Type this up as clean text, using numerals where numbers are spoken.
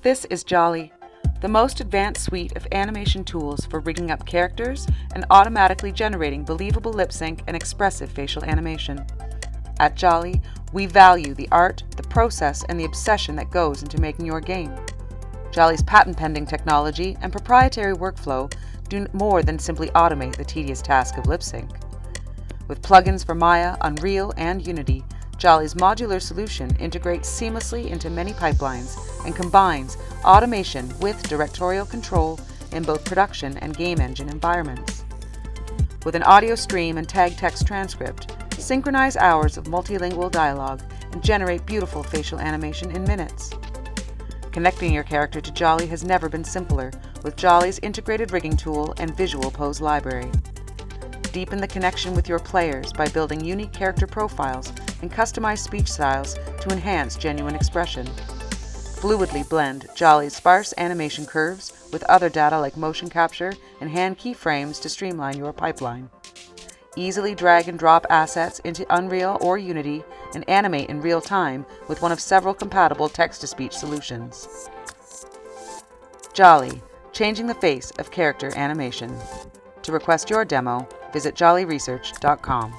This is Jali, the most advanced suite of animation tools for rigging up characters and automatically generating believable lip sync and expressive facial animation. At Jali, we value the art, the process, and the obsession that goes into making your game. Jali's patent-pending technology and proprietary workflow do more than simply automate the tedious task of lip sync. With plugins for Maya, Unreal, and Unity, Jali's modular solution integrates seamlessly into many pipelines and combines automation with directorial control in both production and game engine environments. With an audio stream and tag text transcript, synchronize hours of multilingual dialogue and generate beautiful facial animation in minutes. Connecting your character to Jali has never been simpler with Jali's integrated rigging tool and visual pose library. Deepen the connection with your players by building unique character profiles and customized speech styles to enhance genuine expression. Fluidly blend Jali's sparse animation curves with other data like motion capture and hand keyframes to streamline your pipeline. Easily drag and drop assets into Unreal or Unity and animate in real time with one of several compatible text-to-speech solutions. Jali, changing the face of character animation. To request your demo, visit jollyresearch.com.